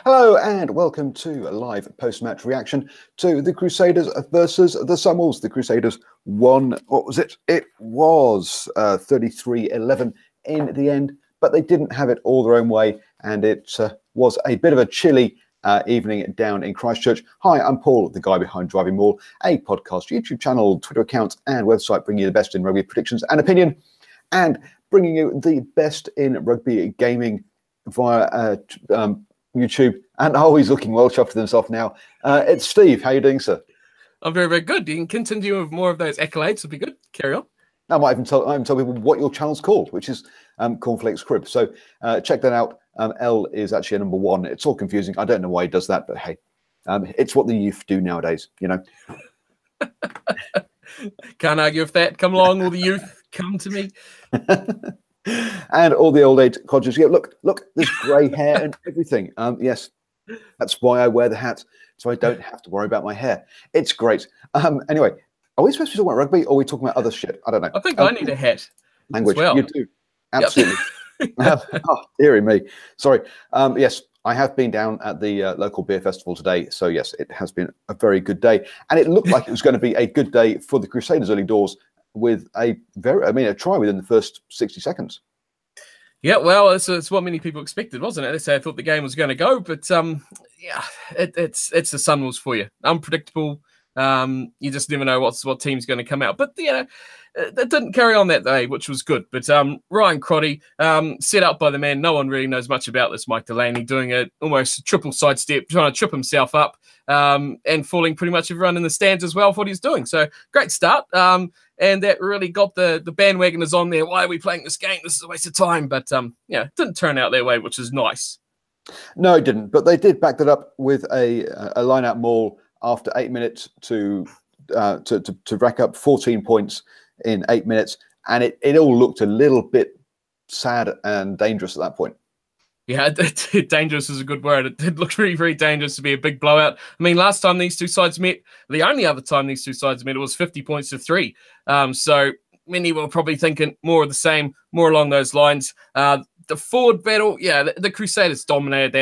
Hello and welcome to a live post-match reaction to the Crusaders versus the Sunwolves. The Crusaders won, what was it? It was 33-11 in the end, but they didn't have it all their own way, and it was a bit of a chilly evening down in Christchurch. Hi, I'm Paul, the guy behind DrivingMaul, a podcast, YouTube channel, Twitter account and website bringing you the best in rugby predictions and opinion, and bringing you the best in rugby gaming via YouTube, and he's looking well chuffed with himself now. It's Steve. How are you doing, sir? I'm very, very good. You can continue with more of those accolades. Would be good. Carry on. I might even tell people what your channel's called, which is Cornflakes Crib. So check that out. L is actually a number 1. It's all confusing. I don't know why he does that, but hey, it's what the youth do nowadays, you know. Can't argue with that. Come along, all the youth. Come to me. And all the old age codgers. Yeah, look, there's grey hair and everything. Yes, that's why I wear the hat, so I don't have to worry about my hair. It's great. Anyway, are we supposed to be talking about rugby, or are we talking about other shit? I don't know. I think I need a hat. Language, well. You do. Absolutely. Yep. Oh, dearie me. Sorry. Yes, I have been down at the local beer festival today, so yes, it has been a very good day, and it looked like it was going to be a good day for the Crusaders early doors, with a try within the first 60 seconds. Yeah, well, it's what many people expected, wasn't it? They say I thought the game was going to go, but yeah, it's the Sunwolves for you. Unpredictable. You just never know what team's going to come out. But yeah, it didn't carry on that day, which was good. But Ryan Crotty, set up by the man no one really knows much about this, Mike Delaney, doing almost a triple sidestep, trying to trip himself up, and fooling pretty much everyone in the stands as well for what he's doing. So great start. And that really got the bandwagoners on there. Why are we playing this game? This is a waste of time. But yeah, it didn't turn out their way, which is nice. No, it didn't. But they did back that up with a line-out maul after 8 minutes to rack up 14 points in 8 minutes, and it all looked a little bit sad and dangerous at that point. Yeah, dangerous is a good word. It did look very, very dangerous to be a big blowout. I mean, last time these two sides met, the only other time these two sides met, it was 50 points to 3. So many were probably thinking more of the same, more along those lines. The forward battle, yeah, the Crusaders dominated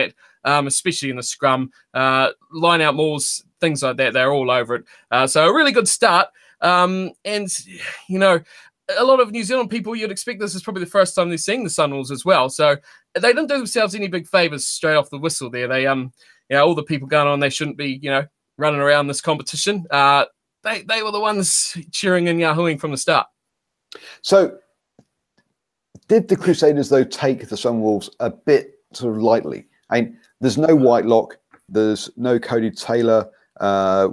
that, especially in the scrum. Line-out mauls, things like that, they're all over it. So a really good start. And, you know, a lot of New Zealand people, you'd expect this is probably the first time they're seeing the Sunwolves as well. So they didn't do themselves any big favours straight off the whistle there. They, you know, all the people going on, they shouldn't be, you know, running around this competition. They were the ones cheering and yahooing from the start. So did the Crusaders, though, take the Sunwolves a bit sort of lightly? I mean, there's no Whitelock, there's no Cody Taylor.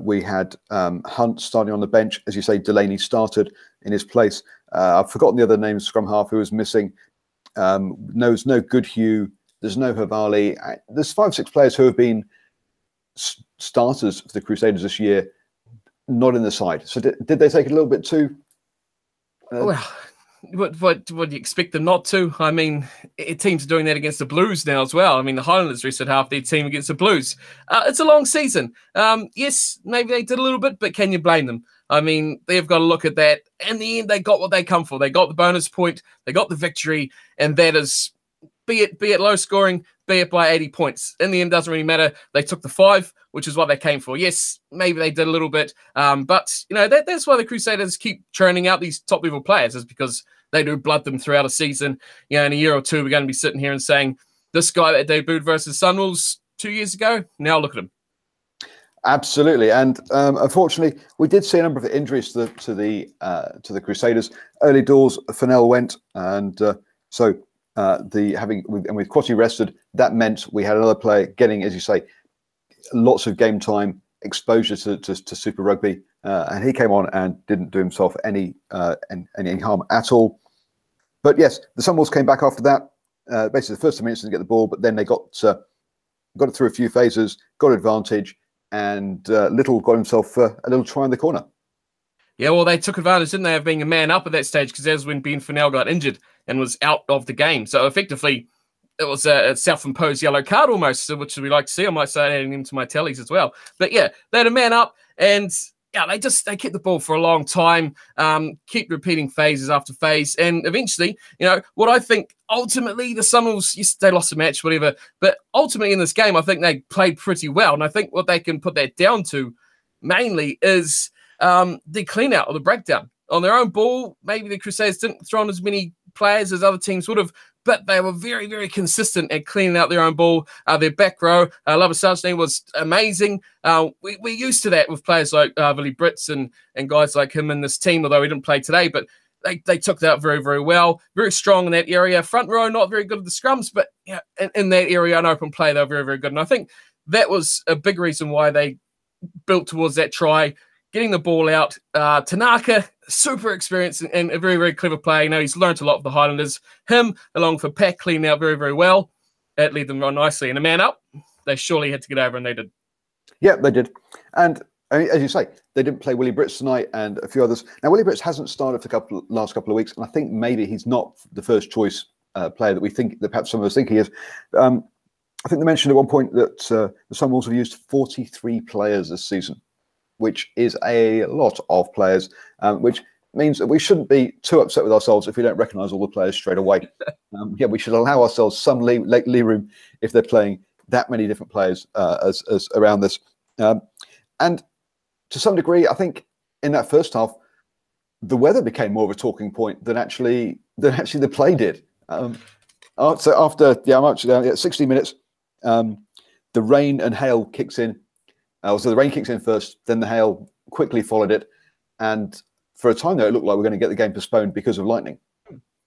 We had Hunt starting on the bench. As you say, Delaney started in his place. I've forgotten the other name, scrum half, who was missing. There's no Goodhue. There's no Havali. There's 5-6 players who have been starters for the Crusaders this year, not in the side. So did they take it a little bit too? Well, what do you expect them not to? I mean, teams are doing that against the Blues now as well. I mean, the Highlanders rested half their team against the Blues. It's a long season. Yes, maybe they did a little bit, but can you blame them? I mean, they've got to look at that. In the end, they got what they come for. They got the bonus point, they got the victory, and that is, be it low scoring, be it by 80 points. In the end, doesn't really matter. They took the 5, which is what they came for. Yes, maybe they did a little bit, but you know that's why the Crusaders keep churning out these top-level players, is because they do blood them throughout a season. You know, in a year or two, we're going to be sitting here and saying, this guy that debuted versus Sunwolves 2 years ago, now look at him. Absolutely, and unfortunately, we did see a number of injuries to the Crusaders. Early doors, Fennell went, and so with Crotty rested, that meant we had another player getting, as you say, lots of game time, exposure to Super Rugby, and he came on and didn't do himself any harm at all. But yes, the Sunwolves came back after that. Basically, the first 2 minutes didn't get the ball, but then they got it through a few phases, got advantage, and Little got himself a little try in the corner. Yeah, well, they took advantage, didn't they, of being a man up at that stage, because that was when Ben Fennell got injured and was out of the game. So effectively, it was a self-imposed yellow card almost, which we like to see. I might start adding them to my tallies as well. But yeah, they had a man up, and yeah, they kept the ball for a long time, keep repeating phases after phase, and eventually, what I think ultimately the Sunwolves, yes, they lost the match, whatever, but ultimately in this game, I think they played pretty well, and I think what they can put that down to mainly is the clean out or the breakdown on their own ball. Maybe the Crusaders didn't throw on as many players as other teams would have, but they were very, very consistent at cleaning out their own ball. Their back row, Labuschagne was amazing. We're used to that with players like Willie Brits and guys like him in this team, although he didn't play today, but they took that out very, very well. Very strong in that area. Front row, not very good at the scrums, but in that area, on open play, they were very, very good. And I think that was a big reason why they built towards that try, getting the ball out. Tanaka, super experienced and a very, very clever player. He's learned a lot of the Highlanders. Him, along for Pack, cleaning out very, very well. That led them on nicely. And a man up, they surely had to get over, and they did. Yeah, they did. And as you say, they didn't play Willie Brits tonight and a few others. Now, Willie Brits hasn't started for the last couple of weeks, and I think maybe he's not the first choice player that perhaps some of us think he is. I think they mentioned at one point that the Sunwolves have used 43 players this season, which is a lot of players, which means that we shouldn't be too upset with ourselves if we don't recognise all the players straight away. We should allow ourselves some lee room if they're playing that many different players as around this. And to some degree, I think in that first half, the weather became more of a talking point than actually the play did. So after 60 minutes, the rain and hail kicks in. So the rain kicks in first, then the hail quickly followed it. And for a time there, it looked like we're going to get the game postponed because of lightning.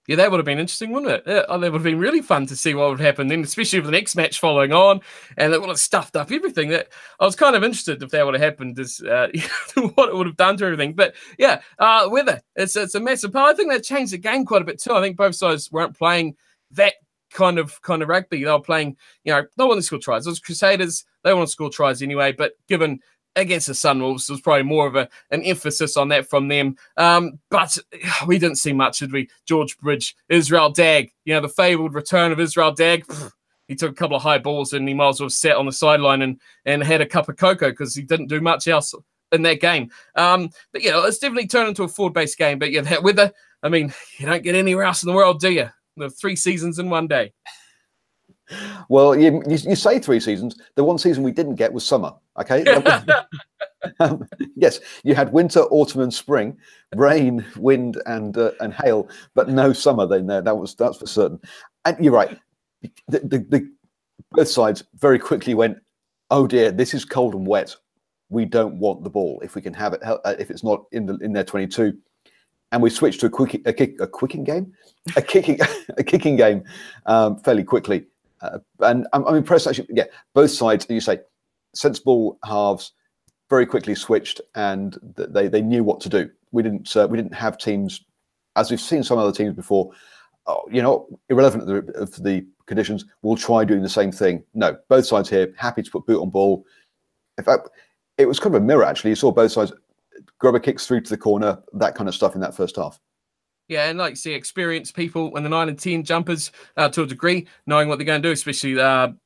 Yeah, that would have been interesting, wouldn't it? Yeah, that would have been really fun to see what would happen then, especially with the next match following on, and it would have stuffed up everything. That I was kind of interested if that would have happened, as what it would have done to everything. But yeah, weather, it's a massive part. I think that changed the game quite a bit too. I think both sides weren't playing that kind of rugby. They were playing, they want to score tries. It was Crusaders, they want to score tries anyway, but given against the Sunwolves, there was probably more of an emphasis on that from them. But we didn't see much, did we? George Bridge, Israel Dagg, the fabled return of Israel Dagg. He took a couple of high balls and he might as well have sat on the sideline and had a cup of cocoa because he didn't do much else in that game. But it's definitely turned into a forward-based game. But that weather, you don't get anywhere else in the world, do you? The 3 seasons in one day. Well, you say 3 seasons. The one season we didn't get was summer. Okay. Yes, you had winter, autumn, and spring, rain, wind, and hail, but no summer. Then that's for certain. And you're right. Both sides very quickly went, "Oh dear, this is cold and wet. We don't want the ball if we can have it. If it's not in their 22." And we switched to a kicking game fairly quickly. And I'm impressed, actually. Yeah, both sides, you say, sensible halves, very quickly switched, and they knew what to do. We didn't have teams, as we've seen some other teams before, irrelevant of the conditions, we'll try doing the same thing. No, both sides here, happy to put boot on ball. In fact, it was kind of a mirror, actually. You saw both sides grubber kicks through to the corner, that kind of stuff in that first half. Yeah, and like you see, experienced people in the 9 and 10 jumpers to a degree, knowing what they're going to do, especially the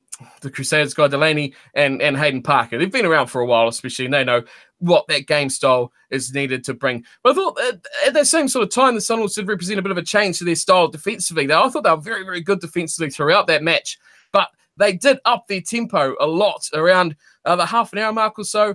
Crusaders guy Delaney and Hayden Parker. They've been around for a while, especially, and they know what that game style is needed to bring. But I thought at that same sort of time, the Sunwolves did represent a bit of a change to their style defensively. I thought they were very, very good defensively throughout that match, but they did up their tempo a lot around the half an hour mark or so.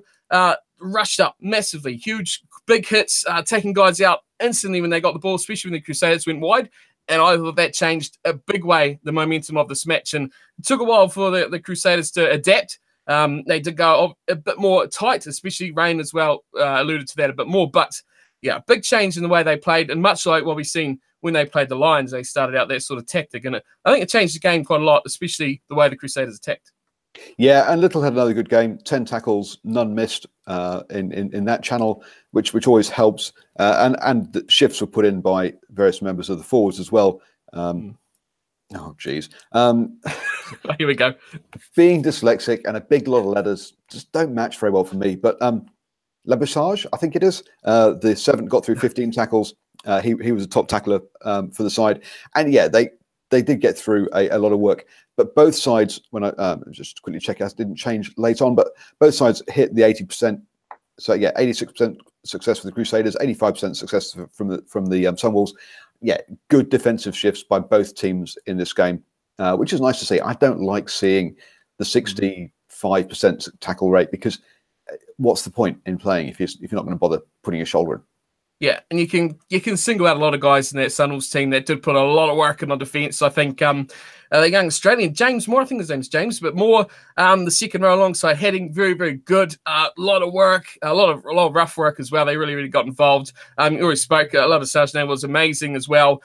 Rushed up massively, huge, big hits, taking guys out instantly when they got the ball, especially when the Crusaders went wide. And I thought that changed a big way the momentum of this match. And it took a while for the Crusaders to adapt. They did go a bit more tight, especially Rain as well alluded to that a bit more. But yeah, big change in the way they played. And much like what we've seen when they played the Lions, they started out that sort of tactic. And I think it changed the game quite a lot, especially the way the Crusaders attacked. Yeah, and Little had another good game. 10 tackles, none missed in that channel, which always helps. And the shifts were put in by various members of the forwards as well. Oh, geez. Here we go. Being dyslexic and a big lot of letters just don't match very well for me. But Labuschagne, I think it is, the 7 got through 15 tackles. He was a top tackler for the side. And yeah, they did get through a lot of work. But both sides, when I just quickly check, it didn't change late on, but both sides hit the 80% So yeah, 86% success for the Crusaders, 85% success from the Sunwolves. Yeah, good defensive shifts by both teams in this game, which is nice to see. I don't like seeing the 65% tackle rate, because what's the point in playing if you're not going to bother putting your shoulder in? Yeah, and you can single out a lot of guys in that Sunwolves team that did put a lot of work in on defence. I think the young Australian James Moore, I think his name's James, but Moore, the second row alongside Heading, very, very good. A lot of work, a lot of rough work as well. They really, really got involved. You already spoke. A lot of Sargent was amazing as well.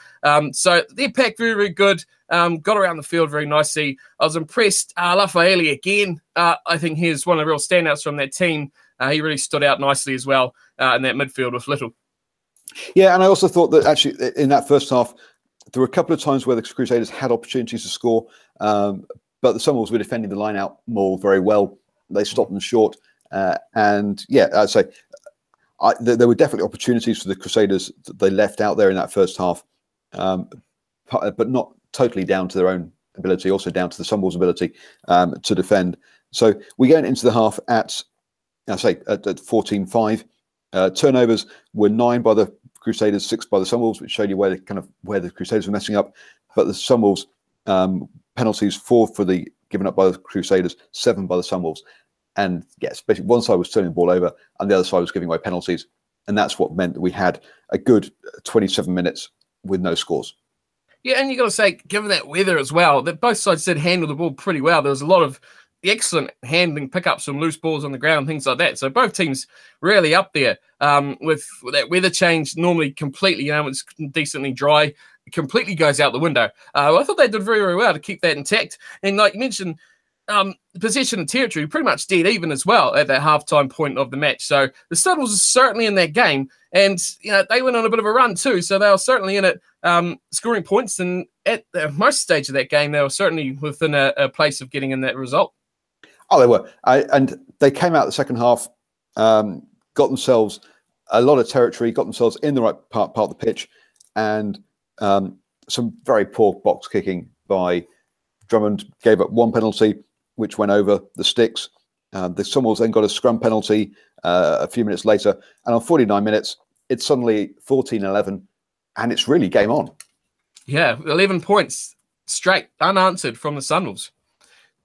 So the impact, very, very good. Got around the field very nicely. I was impressed. Lafaeli again. I think he's one of the real standouts from that team. He really stood out nicely as well in that midfield with Little. Yeah, and I also thought that actually in that first half, there were a couple of times where the Crusaders had opportunities to score, but the Sunwolves were defending the line out more very well. They stopped them short. And yeah, I'd say there were definitely opportunities for the Crusaders that they left out there in that first half, but not totally down to their own ability, also down to the Sunwolves' ability to defend. So we go into the half at 14-5. Turnovers were 9 by the Crusaders, 6 by the Sunwolves, which showed you where the Crusaders were messing up. But the Sunwolves penalties, 4 given up by the Crusaders, 7 by the Sunwolves. And yes, basically one side was turning the ball over and the other side was giving away penalties. And that's what meant that we had a good 27 minutes with no scores. Yeah, and you got to say, given that weather as well, that both sides did handle the ball pretty well. There was a lot of excellent handling pickups from loose balls on the ground, things like that. So both teams really up there with that weather change. Normally completely, it's decently dry. It completely goes out the window. I thought they did very, very well to keep that intact. And like you mentioned, possession and territory pretty much dead even as well at that halftime point of the match. So the Sunwolves are certainly in that game. And, they went on a bit of a run too. So they were certainly in it, scoring points. And at the most stage of that game, they were certainly within a place of getting in that result. Oh, they were. And they came out the second half, got themselves a lot of territory, got themselves in the right part of the pitch, and some very poor box kicking by Drummond. Gave up one penalty, which went over the sticks. The Sunwolves then got a scrum penalty a few minutes later. And on 49 minutes, it's suddenly 14-11, and it's really game on. Yeah, 11 points straight, unanswered from the Sunwolves.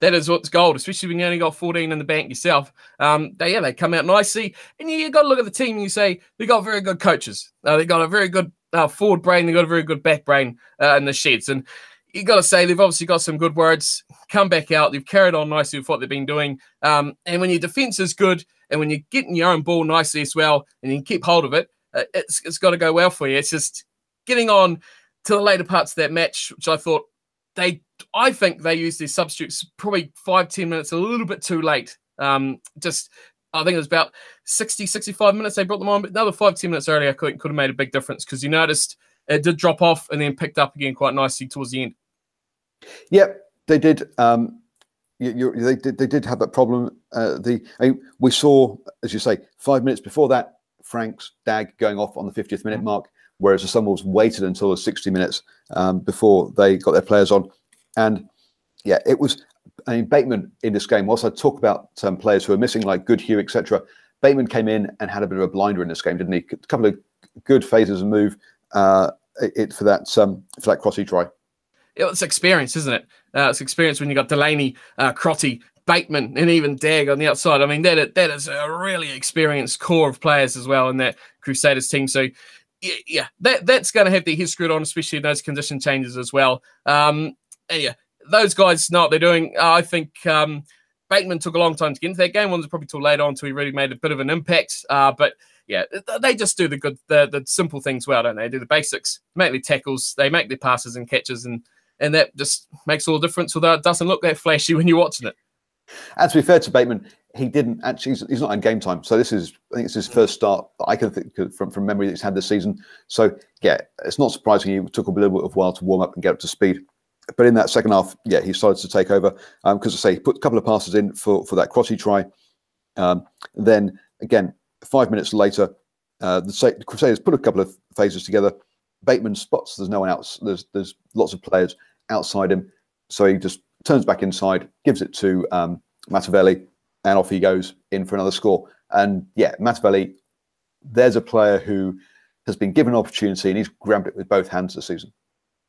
That is what's gold, especially when you only got 14 in the bank yourself. They come out nicely. And you got to look at the team and you say, they got very good coaches. They got a very good forward brain. They got a very good back brain in the sheds. And you got to say, they've obviously got some good words. Come back out. They've carried on nicely with what they've been doing. And when your defense is good and when you're getting your own ball nicely as well and you can keep hold of it, it's got to go well for you. It's just getting on to the later parts of that match, which I thought I think they used their substitutes probably 5-10 minutes a little bit too late. I think it was about 65 minutes they brought them on, but another 5-10 minutes earlier could have made a big difference because you noticed it did drop off and then picked up again quite nicely towards the end. Yep, they did. They did have that problem. We saw, as you say, 5 minutes before that, Frank's Dag going off on the 50th minute mark, whereas the Sunwolves waited until the 60 minutes before they got their players on. And yeah, it was, Bateman in this game, whilst I talk about some players who are missing, like Goodhue, etc., Bateman came in and had a bit of a blinder in this game, didn't he? A couple of good phases and move for that Crotty try. It's experience, isn't it? It's experience when you got Delaney, Crotty, Bateman, and even Dag on the outside. I mean, that is a really experienced core of players as well in that Crusaders team. So yeah, that's going to have their head screwed on, especially in those condition changes as well. Yeah, those guys know what they're doing. I think Bateman took a long time to get into that game. One was probably till later on until he really made a bit of an impact. But yeah, they just do the simple things well, don't they? They do the basics, make their tackles, they make their passes and catches, and that just makes all the difference, although it doesn't look that flashy when you're watching it. And to be fair to Bateman, he didn't actually, he's not in game time. So I think it's his first start that I can think from memory that he's had this season. So yeah, it's not surprising he took a little bit of a while to warm up and get up to speed. But in that second half, yeah, he started to take over because I say he put a couple of passes in for that Crotty try. Then again, 5 minutes later, the Crusaders put a couple of phases together. Bateman spots there's no one else. There's lots of players outside him, so he just turns back inside, gives it to Matavelli, and off he goes in for another score. And yeah, Matavelli, there's a player who has been given an opportunity and he's grabbed it with both hands this season.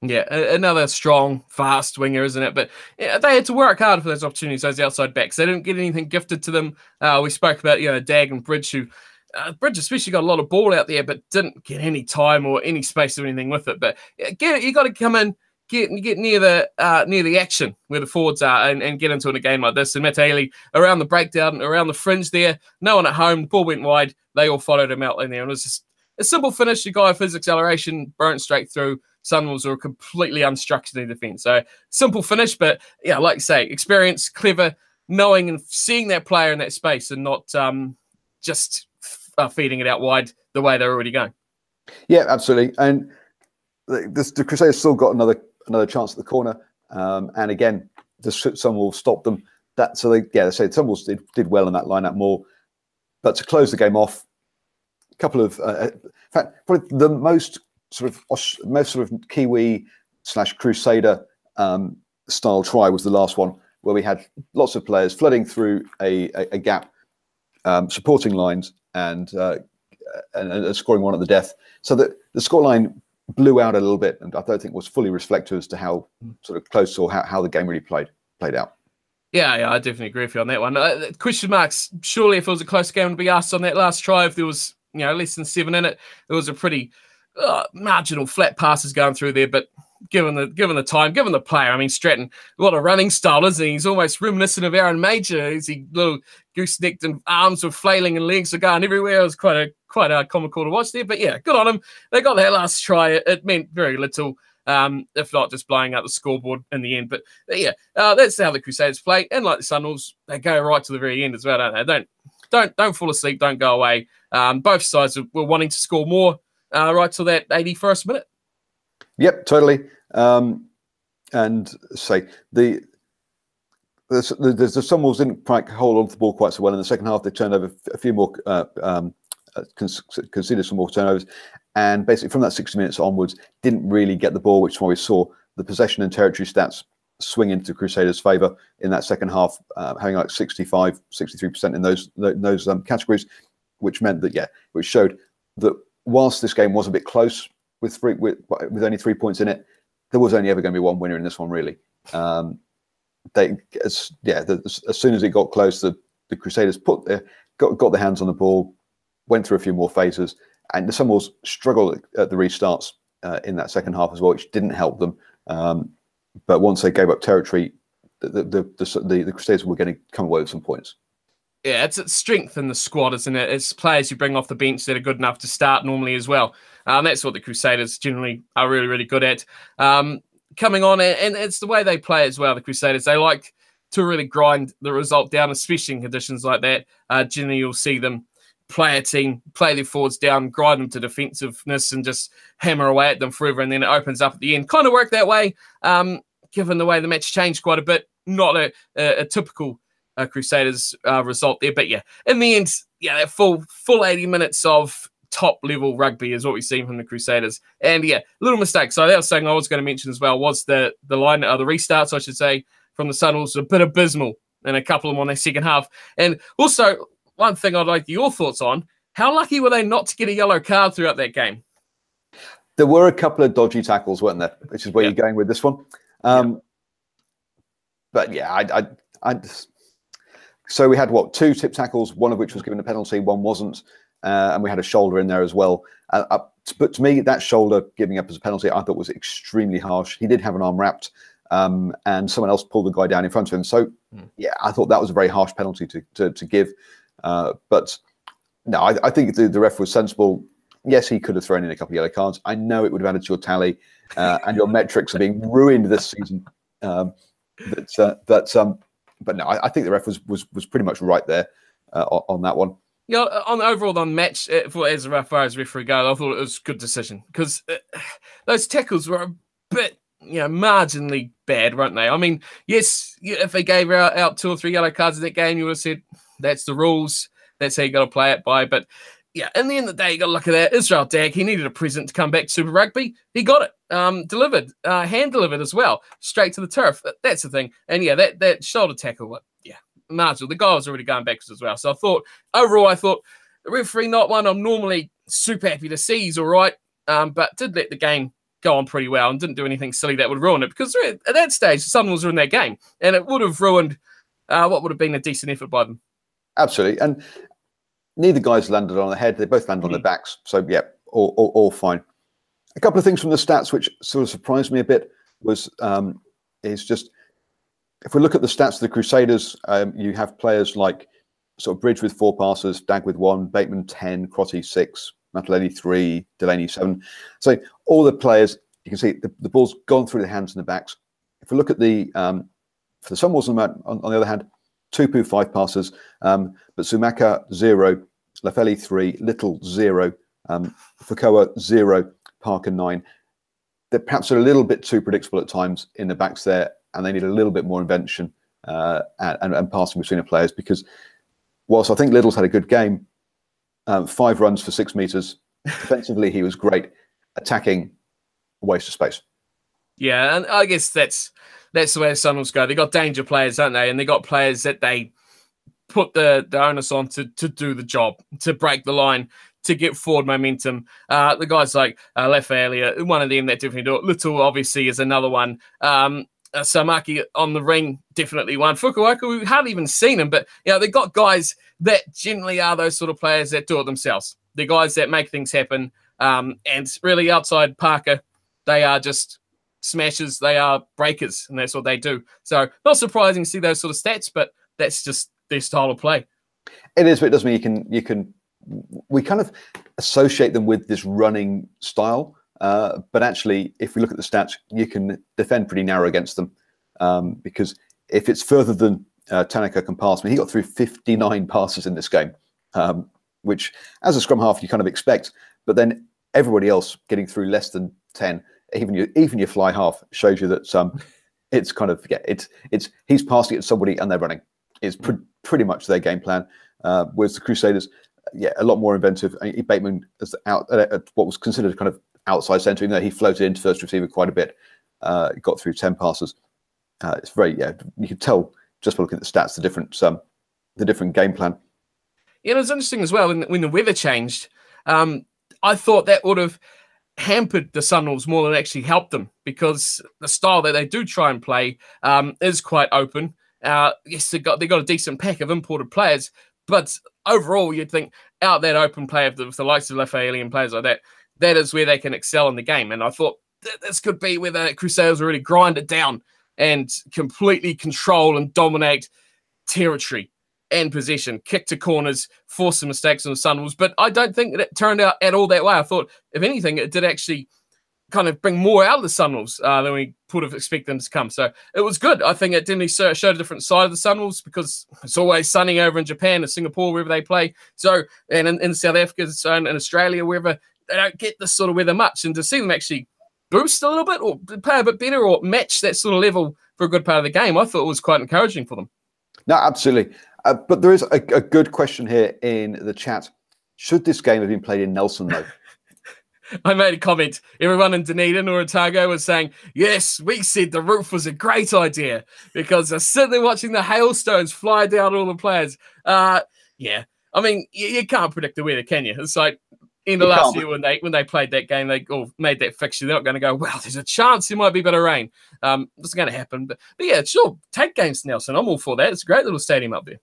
Yeah, another strong, fast winger, isn't it? But yeah, they had to work hard for those opportunities, those outside backs. They didn't get anything gifted to them. We spoke about, Dag and Bridge, who Bridge especially got a lot of ball out there, but didn't get any time or any space or anything with it. But you got to come in, get near the action where the forwards are, and get into a game like this. And Matavelli around the breakdown, around the fringe there, no one at home. The ball went wide. They all followed him out in there, and it was just a simple finish. The guy with his acceleration burnt straight through. Sunwolves are completely unstructured in defence. So simple finish, but yeah, like you say, experience, clever, knowing and seeing that player in that space and not just feeding it out wide the way they're already going. Yeah, absolutely. And the Crusaders still got another chance at the corner. And again, the Sunwolves stopped them. They say Sunwolves did well in that lineup more. But to close the game off, a couple of, in fact, probably the most sort of Kiwi/Crusader style try was the last one, where we had lots of players flooding through a gap, supporting lines, and scoring one at the death. So that the scoreline blew out a little bit, and I don't think was fully reflective as to how sort of close or how the game really played out. Yeah, I definitely agree with you on that one. Question marks. Surely, if it was a close game, to be asked on that last try, if there was less than 7 in it, it was a pretty marginal flat passes going through there. But given the time, given the player, I mean, Stratton, what a running style, isn't he? He's almost reminiscent of Aaron Major. Is he little goosenecked and arms were flailing and legs were going everywhere? It was quite a comical to watch there. But yeah, good on him. They got that last try. It meant very little. If not just blowing out the scoreboard in the end. But yeah, that's how the Crusaders play. And like the Sunwolves, they go right to the very end as well, don't they? Don't fall asleep, don't go away. Both sides were wanting to score more right till that 81st minute. Yep, totally. And say the Sunwolves didn't quite hold on to the ball quite so well in the second half. They turned over a few more, conceded some more turnovers. And basically from that 60 minutes onwards, didn't really get the ball, which is why we saw the possession and territory stats swing into Crusaders' favour in that second half, having like 65, 63% in those categories, which meant that, which showed that whilst this game was a bit close with only 3 points in it, there was only ever going to be one winner in this one, really. As soon as it got close, the Crusaders got their hands on the ball, went through a few more phases, and the Sunwolves struggled at the restarts in that second half as well, which didn't help them. But once they gave up territory, the Crusaders were going to come away with some points. Yeah, it's strength in the squad, isn't it? It's players you bring off the bench that are good enough to start normally as well. That's what the Crusaders generally are really, really good at. Coming on, and it's the way they play as well, the Crusaders. They like to really grind the result down, especially in conditions like that. Generally, you'll see them play a team, play their forwards down, grind them to defensiveness, and just hammer away at them forever, and then it opens up at the end. Kind of worked that way, given the way the match changed quite a bit. Not a typical Crusaders result there, but yeah, in the end, that full 80 minutes of top level rugby is what we've seen from the Crusaders. And yeah, little mistake. So that was something I was going to mention as well, was the line, the restarts, I should say, from the Sunwolves, a bit abysmal in a couple of them on their second half. And also, one thing I'd like your thoughts on, how lucky were they not to get a yellow card throughout that game? There were a couple of dodgy tackles, weren't there? Which is where you're going with this one. But yeah, so we had, 2 tip tackles, one of which was given a penalty, one wasn't. And we had a shoulder in there as well. But to me, that shoulder giving up as a penalty, I thought was extremely harsh. He did have an arm wrapped, and someone else pulled the guy down in front of him. So, yeah, I thought that was a very harsh penalty to give. But no, I think the ref was sensible. Yes, he could have thrown in a couple of yellow cards. I know it would have added to your tally, and your metrics are being ruined this season. But no, I think the ref was pretty much right there on that one. Yeah, on the match, as far as referee goes, I thought it was a good decision, because those tackles were a bit, marginally bad, weren't they? I mean, yes, if they gave out 2 or 3 yellow cards in that game, you would have said that's the rules, that's how you got to play it by. But yeah, in the end of the day, you got to look at that. Israel Dag, he needed a present to come back to Super Rugby. He got it, delivered, hand delivered as well, straight to the turf. That's the thing. And yeah, that shoulder tackle, marginal. The goal was already going backwards as well. So I thought, overall, the referee not one I'm normally super happy to see. He's all right, but did let the game go on pretty well and didn't do anything silly that would ruin it, because at that stage, the Sunwolves were in their game, and it would have ruined what would have been a decent effort by them. Absolutely. And neither guys landed on the head. They both landed on their backs. So, yeah, all fine. A couple of things from the stats which sort of surprised me a bit is just, if we look at the stats of the Crusaders, you have players like sort of Bridge with 4 passes, Dag with 1, Bateman 10, Crotty 6, Mataleni 3, Delaney 7. So all the players, you can see the ball's gone through the hands and the backs. If we look at the for the Sunwolves on the other hand, Tupu 5 passes, but Sumaka 0, Lafeli 3, Little 0, Fukoa 0, Parker 9. They're perhaps a little bit too predictable at times in the backs there, and they need a little bit more invention and passing between the players, because whilst I think Little's had a good game, 5 runs for 6 meters. Defensively, he was great. Attacking, a waste of space. Yeah, and I guess that's the way the Sunwolves go. They got danger players, don't they? And they got players that they put the onus on to do the job, to break the line, to get forward momentum. The guys like Lefelia, one of them that definitely do it. Little, obviously, is another one. Samaki on the ring, definitely one. Fukuoka, we hardly even seen him, but they got guys that generally are those sort of players that do it themselves. They're guys that make things happen. And really, outside Parker, they are just smashers. They are breakers, and that's what they do. So not surprising to see those sort of stats, but that's just their style of play. It is, but it does mean we kind of associate them with this running style. But actually, if we look at the stats, you can defend pretty narrow against them, because if it's further than Tanaka can pass, he got through 59 passes in this game, which as a scrum half you kind of expect. But then everybody else getting through less than 10, even your fly half, shows you that it's kind of it's he's passing it to somebody and they're running. It's pretty much their game plan. Whereas the Crusaders, a lot more inventive. Bateman is out at what was considered kind of outside centre, even though he floated into first receiver quite a bit. Got through 10 passes. It's very, you can tell just by looking at the stats the different game plan. Yeah, it was interesting as well when the weather changed. I thought that would have hampered the Sunwolves more than actually helped them, because the style that they do try and play is quite open. Yes, they got a decent pack of imported players, but overall you'd think out that open play of the likes of Lafayette and players like that is where they can excel in the game. And I thought this could be where the Crusaders really grind it down and completely control and dominate territory and possession, kick to corners, force some mistakes on the Sunwolves. But I don't think that it turned out at all that way. I thought, if anything, it did actually kind of bring more out of the Sunwolves than we would have expected them to come. So it was good. I think it definitely showed a different side of the Sunwolves, because it's always sunny over in Japan and Singapore, wherever they play. So, and in South Africa and in Australia, wherever, they don't get this sort of weather much. And to see them actually boost a little bit or play a bit better or match that sort of level for a good part of the game, I thought it was quite encouraging for them. No, absolutely. But there is a good question here in the chat. Should this game have been played in Nelson, though? I made a comment. Everyone in Dunedin or Otago was saying, yes, we said the roof was a great idea, because they're sitting there watching the hailstones fly down all the players. Yeah. I mean, you can't predict the weather, can you? It's like in the last year when they played that game, they all made that fixture. They're not going to go, well, there's a chance there might be a bit of rain. It's going to happen. But yeah, sure, take games to Nelson. I'm all for that. It's a great little stadium up there.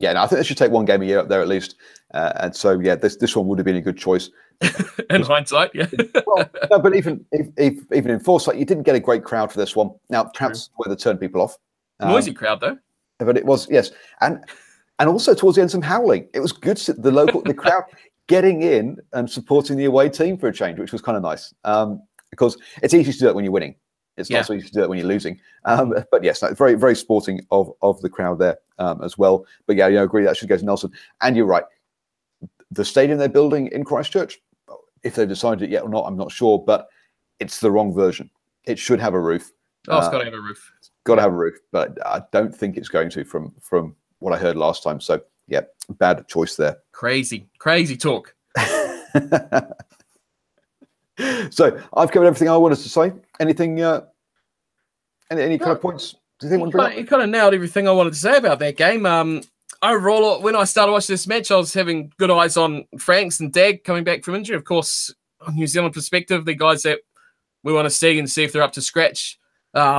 Yeah, no, I think they should take one game a year up there at least. And so, yeah, this one would have been a good choice. In hindsight, yeah. Well, no, but even in foresight, you didn't get a great crowd for this one. Now, perhaps weather turned people off. Noisy crowd, though. But it was, yes. And also towards the end, some howling. It was good to the crowd getting in and supporting the away team for a change, which was kind of nice. Because it's easy to do it when you're winning. It's not so easy to do it when you're losing. But yes, very, very sporting of the crowd there as well. But yeah, I agree that should go to Nelson. And you're right. The stadium they're building in Christchurch, if they've decided it yet or not, I'm not sure. But it's the wrong version. It should have a roof. Oh, it's got to have a roof. Got to have a roof. But I don't think it's going to from what I heard last time. So yeah, bad choice there. Crazy talk. So I've covered everything I wanted to say. Anything? Any kind of points Do you think one bring up? You kind of nailed everything I wanted to say about that game. Overall, when I started watching this match, I was having good eyes on Franks and Dag coming back from injury. Of course, on New Zealand perspective, the guys that we want to see and see if they're up to scratch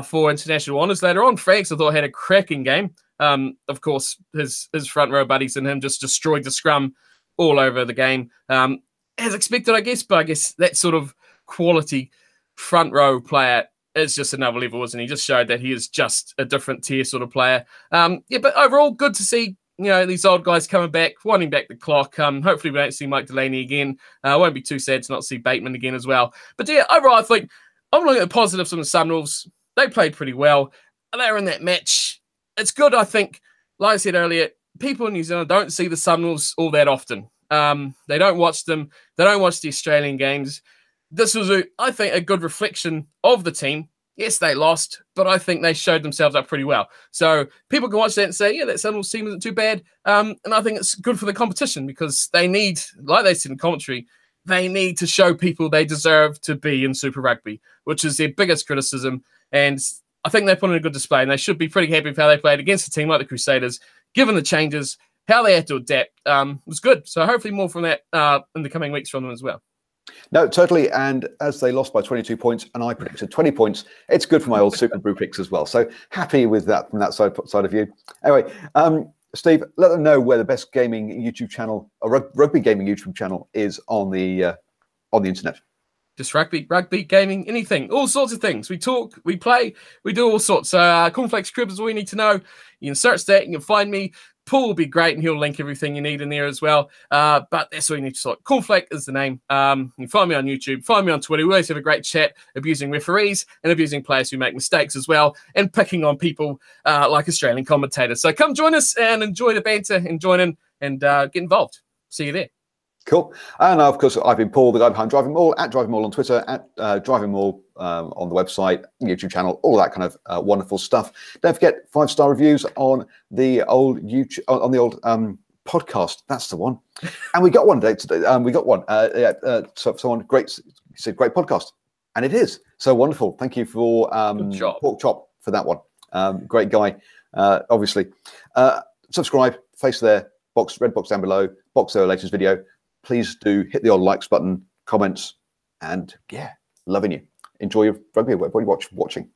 for international honours later on. Franks, I thought, had a cracking game. Of course, his front row buddies and him just destroyed the scrum all over the game. As expected, I guess, but I guess that sort of quality front row player is just another level, isn't he? Just showed that he is just a different tier sort of player. Yeah, but overall, good to see, you know, these old guys coming back, winding back the clock. Hopefully we don't see Mike Delaney again. Won't be too sad to not see Bateman again as well. But yeah, overall, I think I'm looking at the positives from the Sunwolves. They played pretty well. They were in that match. It's good, I think. Like I said earlier, people in New Zealand don't see the Sunwolves all that often. They don't watch them. They don't watch the Australian games. This was, I think, a good reflection of the team. Yes, they lost, but I think they showed themselves up pretty well. So people can watch that and say, yeah, that Sunwolves team isn't too bad. And I think it's good for the competition because they need, like they said in commentary, they need to show people they deserve to be in Super Rugby, which is their biggest criticism. And I think they put in a good display, and they should be pretty happy with how they played against a team like the Crusaders, given the changes, how they had to adapt. Was good. So hopefully more from that in the coming weeks from them as well. No, totally. And as they lost by 22 points, and I predicted 20 points, it's good for my old Super Brew picks as well. So happy with that from that side of you. Anyway, Steve, let them know where the best gaming YouTube channel, or rugby gaming YouTube channel, is on the internet. Just rugby, gaming, anything, all sorts of things. We talk, we play, we do all sorts. Cornflakes Crib is all you need to know. You can search that, you can find me. Paul will be great, and he'll link everything you need in there as well. But that's all you need to sort. Cornflake is the name. You can find me on YouTube, find me on Twitter. We always have a great chat, abusing referees and abusing players who make mistakes as well, and picking on people like Australian commentators. So come join us and enjoy the banter and join in and get involved. See you there. Cool. And of course, I've been Paul, the guy behind DrivingMaul, at DrivingMaul on Twitter, at DrivingMaul on the website, YouTube channel, all that kind of wonderful stuff. Don't forget 5-star reviews on the old YouTube, on the old podcast. That's the one. And we got one today. We got one. Someone great said great podcast, and it is so wonderful. Thank you for Pork Chop for that one. Great guy, obviously. Subscribe. Face there. Red box down below. Box there. Latest video. Please do hit the old likes button, comments, and yeah, loving you. Enjoy your rugby, whatever you watching.